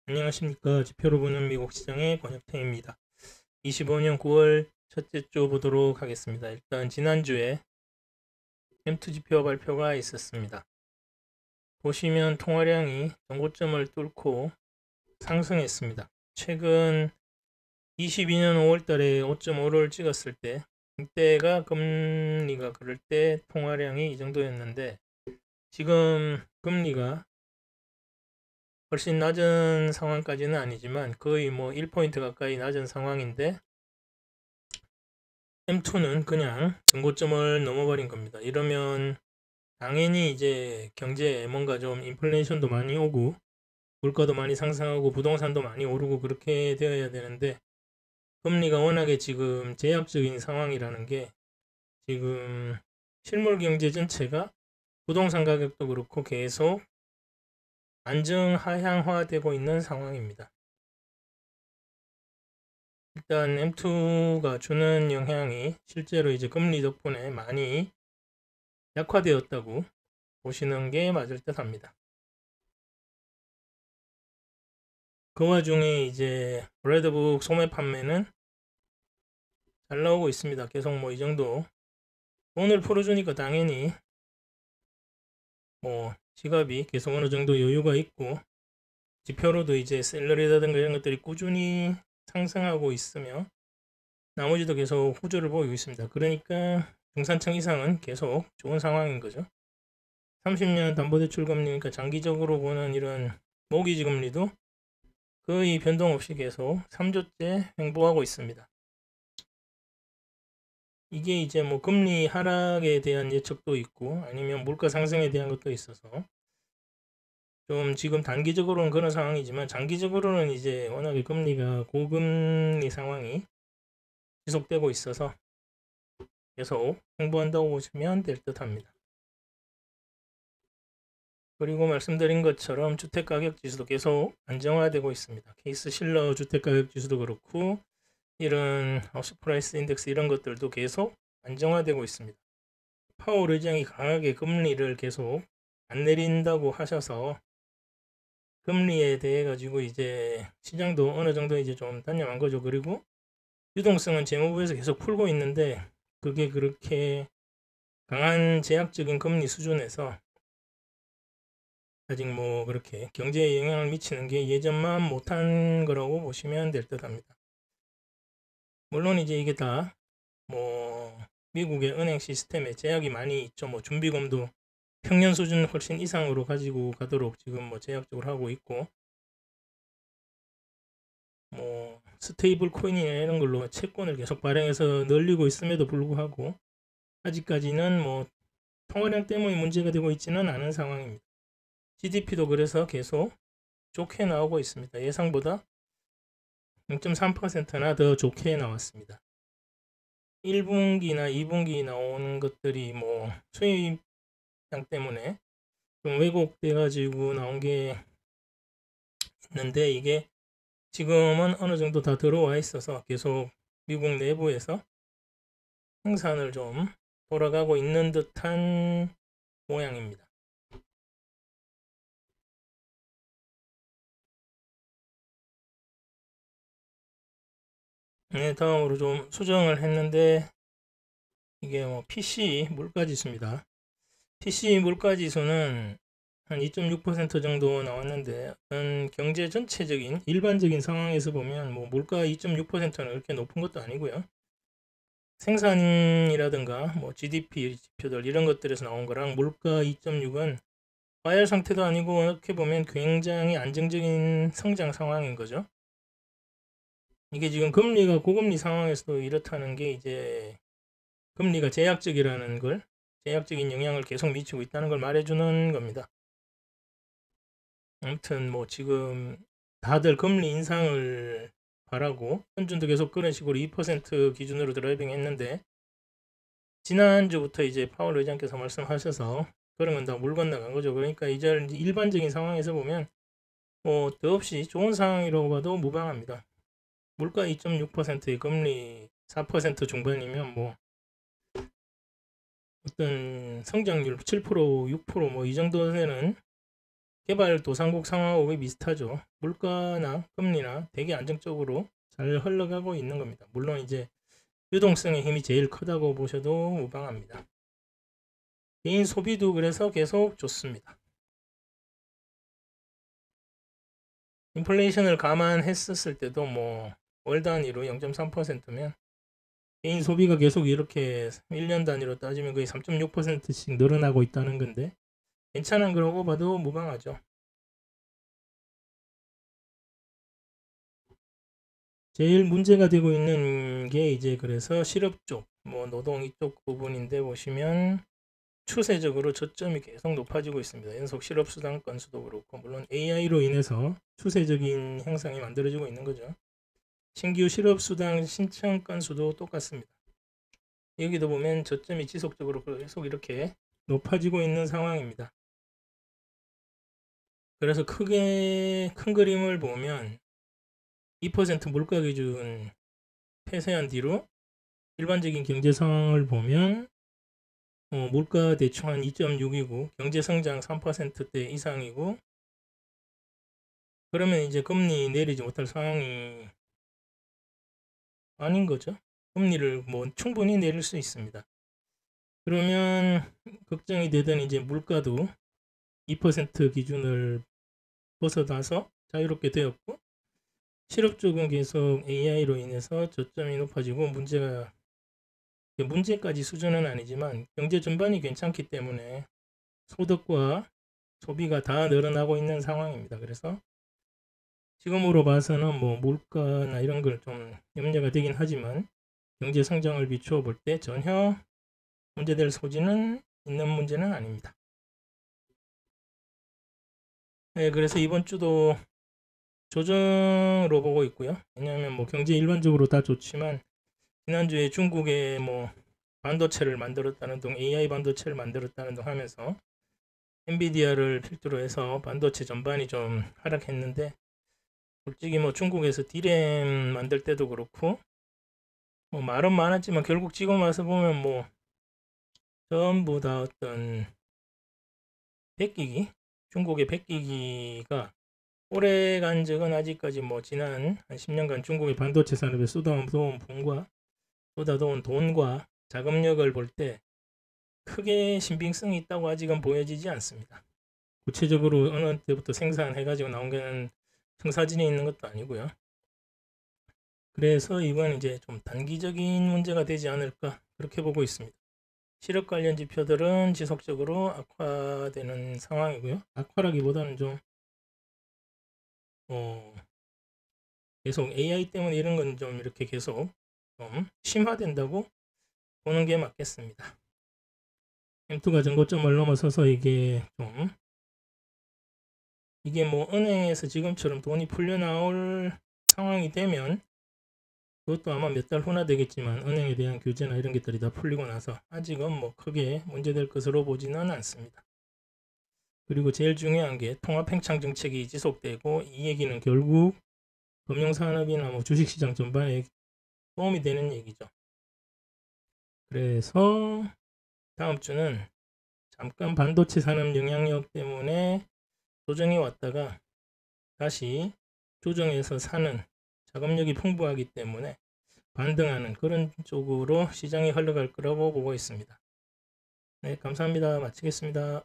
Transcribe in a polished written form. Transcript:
안녕하십니까. 지표로 보는 미국 시장의 권혁태입니다. 25년 9월 첫째 주 보도록 하겠습니다. 일단 지난주에 M2 지표 발표가 있었습니다. 보시면 통화량이 전고점을 뚫고 상승했습니다. 최근 22년 5월 달에 5.5를 찍었을 때, 이때가 금리가 그럴 때 통화량이 이 정도였는데, 지금 금리가 훨씬 낮은 상황까지는 아니지만 거의 뭐 1포인트 가까이 낮은 상황인데 M2는 그냥 전고점을 넘어버린 겁니다. 이러면 당연히 이제 경제에 뭔가 좀 인플레이션도 많이 오고 물가도 많이 상승하고 부동산도 많이 오르고 그렇게 되어야 되는데 금리가 워낙에 지금 제약적인 상황이라는 게 지금 실물 경제 전체가 부동산 가격도 그렇고 계속 안정 하향화되고 있는 상황입니다. 일단 M2가 주는 영향이 실제로 이제 금리 덕분에 많이 약화되었다고 보시는 게 맞을 듯 합니다. 그 와중에 이제 브래드북 소매 판매는 잘 나오고 있습니다. 계속 뭐 이 정도 돈을 풀어주니까 당연히 뭐 지갑이 계속 어느 정도 여유가 있고 지표로도 이제 셀러리라든가 이런 것들이 꾸준히 상승하고 있으며 나머지도 계속 호조를 보이고 있습니다. 그러니까 중산층 이상은 계속 좋은 상황인 거죠. 30년 담보대출 금리, 그러니까 장기적으로 보는 이런 모기지 금리도 거의 변동 없이 계속 3조째 횡보하고 있습니다. 이게 이제 뭐 금리 하락에 대한 예측도 있고 아니면 물가 상승에 대한 것도 있어서 좀 지금 단기적으로는 그런 상황이지만 장기적으로는 이제 워낙에 금리가 고금리 상황이 지속되고 있어서 계속 횡보한다고 보시면 될 듯 합니다. 그리고 말씀드린 것처럼 주택가격지수도 계속 안정화되고 있습니다. 케이스 실러 주택가격지수도 그렇고 이런 하우스 프라이스 인덱스 이런 것들도 계속 안정화되고 있습니다. 파월 의장이 강하게 금리를 계속 안 내린다고 하셔서 금리에 대해 가지고 이제 시장도 어느 정도 이제 좀 단념한 거죠. 그리고 유동성은 재무부에서 계속 풀고 있는데 그게 그렇게 강한 제약적인 금리 수준에서 아직 뭐 그렇게 경제에 영향을 미치는 게 예전만 못한 거라고 보시면 될 듯 합니다. 물론 이제 이게 다 뭐 미국의 은행 시스템에 제약이 많이 있죠. 뭐 준비금도 평년 수준 훨씬 이상으로 가지고 가도록 지금 뭐 제약적으로 하고 있고 뭐 스테이블 코인이나 이런 걸로 채권을 계속 발행해서 늘리고 있음에도 불구하고 아직까지는 뭐 통화량 때문에 문제가 되고 있지는 않은 상황입니다. GDP도 그래서 계속 좋게 나오고 있습니다. 예상보다 0.3%나 더 좋게 나왔습니다. 1분기나 2분기 나오는 것들이 뭐 수입량 때문에 좀 왜곡돼 가지고 나온 게 있는데 이게 지금은 어느 정도 다 들어와 있어서 계속 미국 내부에서 생산을 좀 돌아가고 있는 듯한 모양입니다. 네, 다음으로 좀 수정을 했는데 이게 뭐 PC 물가지수입니다. PC 물가지수는 한 2.6% 정도 나왔는데 어떤 경제 전체적인 일반적인 상황에서 보면 뭐 물가 2.6%는 그렇게 높은 것도 아니고요. 생산이라든가 뭐 GDP 지표들 이런 것들에서 나온 거랑 물가 2.6은 과열 상태도 아니고 어떻게 보면 굉장히 안정적인 성장 상황인 거죠. 이게 지금 금리가 고금리 상황에서도 이렇다는 게 이제 금리가 제약적이라는 걸 제약적인 영향을 계속 미치고 있다는 걸 말해주는 겁니다. 아무튼 뭐 지금 다들 금리 인상을 바라고 현준도 계속 그런 식으로 2% 기준으로 드라이빙 했는데 지난주부터 이제 파월 의장께서 말씀하셔서 그런 건 다 물 건너간 거죠. 그러니까 이제 일반적인 상황에서 보면 뭐 더없이 좋은 상황이라고 봐도 무방합니다. 물가 2.6%의 금리 4% 중반이면 뭐 어떤 성장률 7% 6%뭐 이 정도 되는 개발도상국 상황하고 거의 비슷하죠. 물가나 금리나 되게 안정적으로 잘 흘러가고 있는 겁니다. 물론 이제 유동성의 힘이 제일 크다고 보셔도 무방합니다. 개인 소비도 그래서 계속 좋습니다. 인플레이션을 감안했었을 때도 뭐 월 단위로 0.3%면 개인 소비가 계속 이렇게 1년 단위로 따지면 거의 3.6%씩 늘어나고 있다는 건데 괜찮은 거라고 봐도 무방하죠. 제일 문제가 되고 있는 게 이제 그래서 실업 쪽, 뭐 노동 이쪽 부분인데 보시면 추세적으로 저점이 계속 높아지고 있습니다. 연속 실업 수당 건수도 그렇고 물론 AI로 인해서 추세적인 현상이 만들어지고 있는 거죠. 신규 실업 수당 신청 건수도 똑같습니다. 여기도 보면 저점이 지속적으로 계속 이렇게 높아지고 있는 상황입니다. 그래서 큰 그림을 보면 2% 물가 기준 폐쇄한 뒤로 일반적인 경제 상황을 보면 물가 대충 한 2.6이고 경제 성장 3%대 이상이고 그러면 이제 금리 내리지 못할 상황이 아닌 거죠. 금리를 뭐 충분히 내릴 수 있습니다. 그러면 걱정이 되던 이제 물가도 2% 기준을 벗어나서 자유롭게 되었고 실업 쪽은 계속 AI로 인해서 저점이 높아지고 문제까지 수준은 아니지만 경제 전반이 괜찮기 때문에 소득과 소비가 다 늘어나고 있는 상황입니다. 그래서 지금으로 봐서는 뭐 물가나 이런 걸 좀 염려가 되긴 하지만 경제 성장을 비추어 볼 때 전혀 문제될 소지는 있는 문제는 아닙니다. 네, 그래서 이번 주도 조정으로 보고 있고요. 왜냐하면 뭐 경제 일반적으로 다 좋지만 지난주에 중국에 뭐 반도체를 만들었다는 등 AI 반도체를 만들었다는 등 하면서 엔비디아를 필두로 해서 반도체 전반이 좀 하락했는데 솔직히 뭐 중국에서 D램 만들 때도 그렇고 뭐 말은 많았지만 결국 지금 와서 보면 뭐 전부 다 어떤 백기기 중국의 백기기가 오래간 적은 아직까지 뭐 지난 한 10년간 중국의 반도체 산업에 쏟아놓은 돈과 자금력을 볼 때 크게 신빙성이 있다고 아직은 보여지지 않습니다. 구체적으로 어느 때부터 생산해가지고 나온 게 청사진에 있는 것도 아니고요. 그래서 이건 이제 좀 단기적인 문제가 되지 않을까 그렇게 보고 있습니다. 실업 관련 지표들은 지속적으로 악화되는 상황이고요. 악화라기보다는 좀 계속 AI 때문에 이런 건 좀 이렇게 계속 좀 심화된다고 보는 게 맞겠습니다. M2가 전고점을 넘어서서 이게 뭐 은행에서 지금처럼 돈이 풀려 나올 상황이 되면 그것도 아마 몇 달 후나 되겠지만 은행에 대한 규제나 이런 것들이 다 풀리고 나서 아직은 뭐 크게 문제될 것으로 보지는 않습니다. 그리고 제일 중요한 게 통합팽창 정책이 지속되고 이 얘기는 결국 금융산업이나 뭐 주식시장 전반에 도움이 되는 얘기죠. 그래서 다음 주는 잠깐 반도체 산업 영향력 때문에 조정이 왔다가 다시 조정해서 사는 자금력이 풍부하기 때문에 반등하는 그런 쪽으로 시장이 흘러갈 거라고 보고 있습니다. 네, 감사합니다. 마치겠습니다.